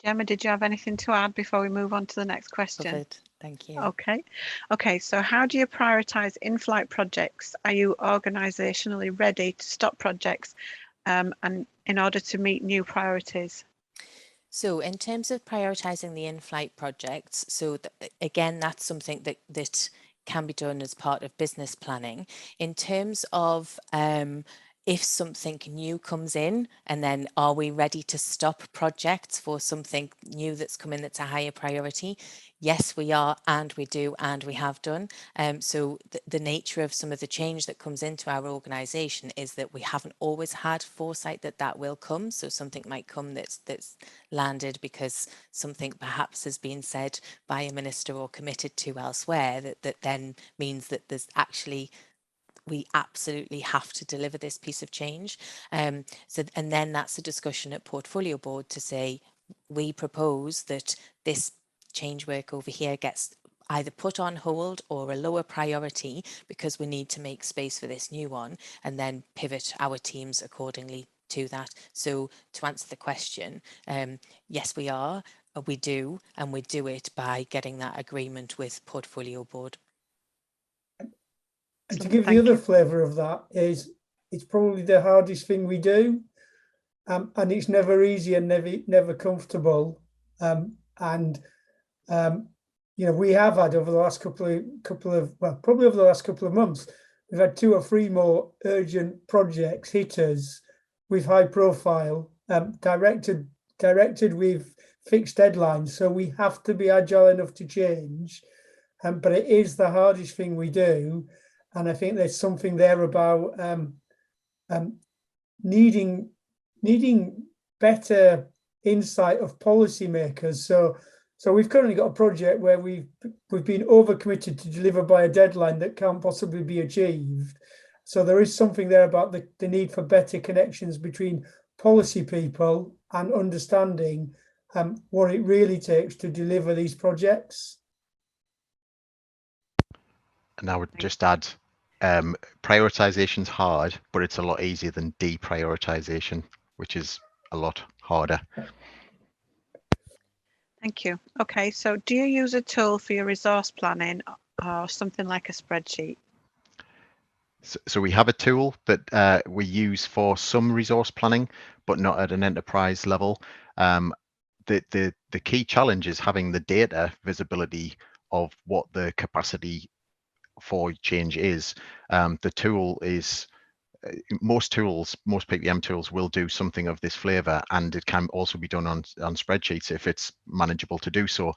Gemma, did you have anything to add before we move on to the next question? Covered. Thank you. Okay, so how do you prioritise in-flight projects? Are you organisationally ready to stop projects and in order to meet new priorities? So in terms of prioritising the in-flight projects, so again, that's something that can be done as part of business planning. In terms of if something new comes in, and then are we ready to stop projects for something new that's come in that's a higher priority? Yes, we are, and we do, and we have done. So the nature of some of the change that comes into our organisation is that we haven't always had foresight that will come. So something might come that's landed because something perhaps has been said by a minister or committed to elsewhere that then means that there's actually we absolutely have to deliver this piece of change. And then that's a discussion at portfolio board to say, we propose that this change work over here gets either put on hold or a lower priority because we need to make space for this new one, and then pivot our teams accordingly to that. So to answer the question, yes, we are, we do, and we do it by getting that agreement with portfolio board. And to give the other flavour of that is, it's probably the hardest thing we do, and it's never easy and never comfortable. You know, we have had over the last probably over the last couple of months, we've had 2 or 3 more urgent projects hit us with high profile, directed directed with fixed deadlines, so we have to be agile enough to change. But it is the hardest thing we do, and I think there's something there about needing better insight of policymakers. So we've currently got a project where we've been overcommitted to deliver by a deadline that can't possibly be achieved. So there is something there about the need for better connections between policy people and understanding what it really takes to deliver these projects. And I would just add, prioritization's hard, but it's a lot easier than deprioritization, which is a lot harder. Thank you. Okay, so do you use a tool for your resource planning or something like a spreadsheet? So we have a tool that we use for some resource planning, but not at an enterprise level. The key challenge is having the data visibility of what the capacity for change is. The tool is, most PPM tools will do something of this flavor, and it can also be done on spreadsheets if it's manageable to do so.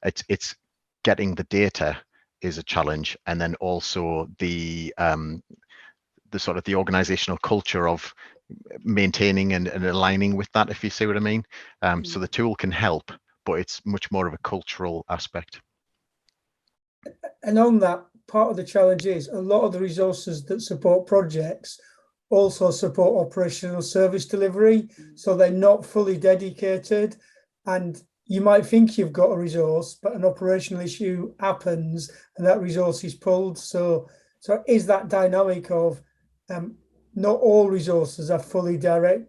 It's getting the data is a challenge, and then also the sort of the organizational culture of maintaining and aligning with that, if you see what I mean. So the tool can help, but it's much more of a cultural aspect. And on that, part of the challenge is a lot of the resources that support projects also support operational service delivery, so they're not fully dedicated. And you might think you've got a resource, but an operational issue happens and that resource is pulled. So is that dynamic of not all resources are fully directed,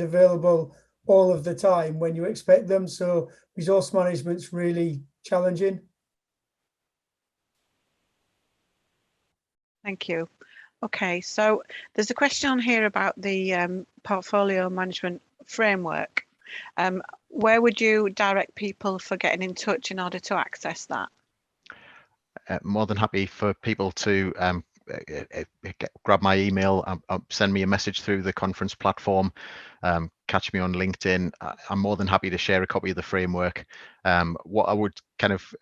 available all of the time when you expect them. So resource management's really challenging. Thank you. Okay, so there's a question on here about the portfolio management framework. Where would you direct people for getting in touch in order to access that? More than happy for people to grab my email, send me a message through the conference platform, catch me on LinkedIn. I'm more than happy to share a copy of the framework. What I would kind of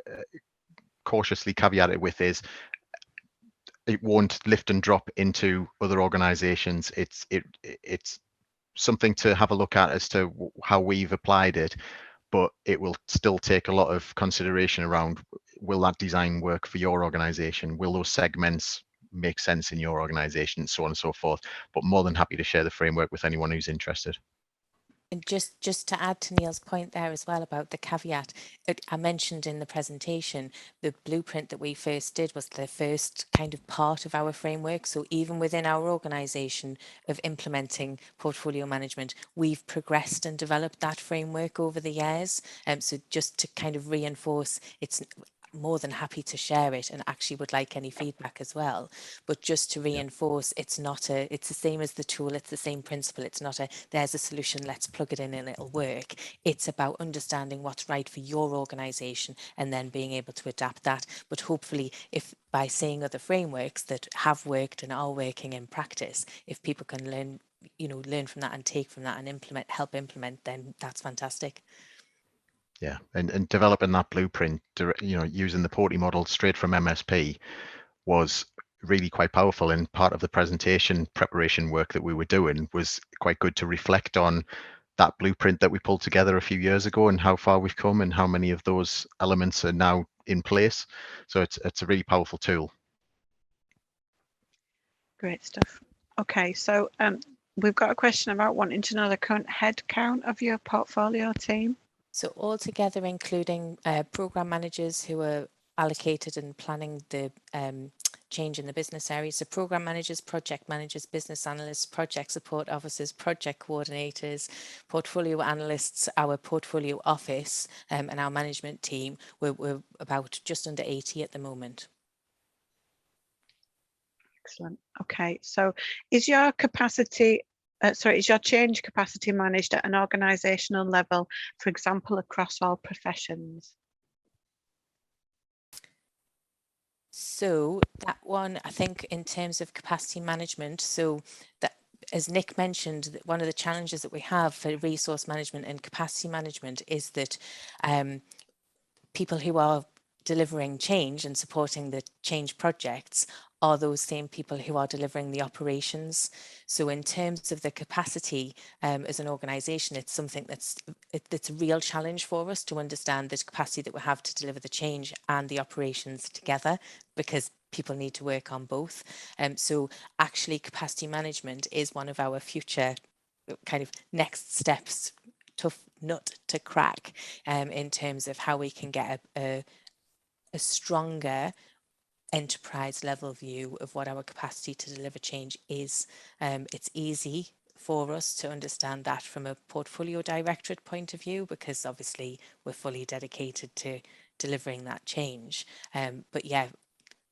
cautiously caveat it with is it won't lift and drop into other organizations. It's something to have a look at as to how we've applied it, but it will still take a lot of consideration around, will that design work for your organization? Will those segments make sense in your organization, so on and so forth? But more than happy to share the framework with anyone who's interested. And just to add to Neil's point there as well about the caveat, I mentioned in the presentation, the blueprint that we first did was the first kind of part of our framework. So even within our organisation of implementing portfolio management, we've progressed and developed that framework over the years. So just to kind of reinforce, it's more than happy to share it and actually would like any feedback as well. But just to reinforce, it's the same as the tool, it's the same principle. It's not there's a solution, let's plug it in and it'll work. It's about understanding what's right for your organisation and then being able to adapt that. But hopefully, if by seeing other frameworks that have worked and are working in practice, if people can learn from that and take from that and help implement, then that's fantastic. Yeah, and developing that blueprint, using the Porty model straight from MSP was really quite powerful. And part of the presentation preparation work that we were doing was quite good to reflect on that blueprint that we pulled together a few years ago and how far we've come and how many of those elements are now in place. So it's a really powerful tool. Great stuff. Okay, so we've got a question about wanting to know the current head count of your portfolio team. So altogether, including program managers who are allocated and planning the change in the business areas. So program managers, project managers, business analysts, project support officers, project coordinators, portfolio analysts, our portfolio office and our management team, we're about just under 80 at the moment. Excellent. Okay, so is your change capacity managed at an organisational level, for example, across all professions? So that one, I think in terms of capacity management, so that as Nick mentioned, one of the challenges that we have for resource management and capacity management is that people who are delivering change and supporting the change projects are those same people who are delivering the operations. So in terms of the capacity as an organisation, it's something that's a real challenge for us to understand the capacity that we have to deliver the change and the operations together, because people need to work on both. So actually capacity management is one of our future kind of next steps, tough nut to crack, in terms of how we can get a stronger enterprise level view of what our capacity to deliver change is. It's easy for us to understand that from a portfolio directorate point of view, because obviously we're fully dedicated to delivering that change. But yeah,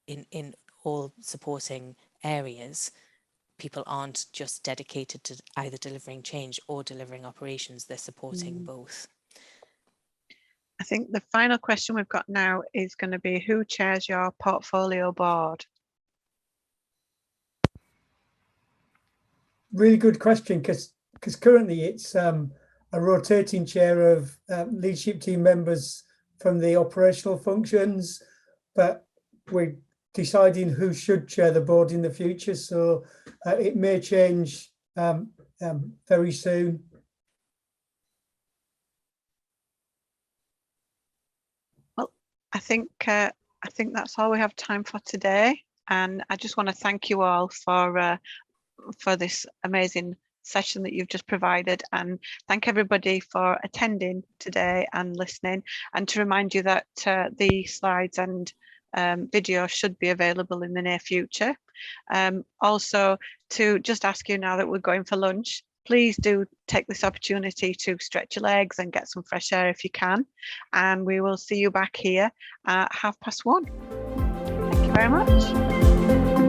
in all supporting areas, people aren't just dedicated to either delivering change or delivering operations, they're supporting both. I think the final question we've got now is going to be, who chairs your portfolio board? Really good question, because currently it's a rotating chair of leadership team members from the operational functions, but we're deciding who should chair the board in the future, so it may change very soon. Well, I think that's all we have time for today, and I just want to thank you all for this amazing session that you've just provided, and thank everybody for attending today and listening, and to remind you that the slides and video should be available in the near future. Also, to just ask you, now that we're going for lunch, please do take this opportunity to stretch your legs and get some fresh air if you can, and we will see you back here at 1:30. Thank you very much.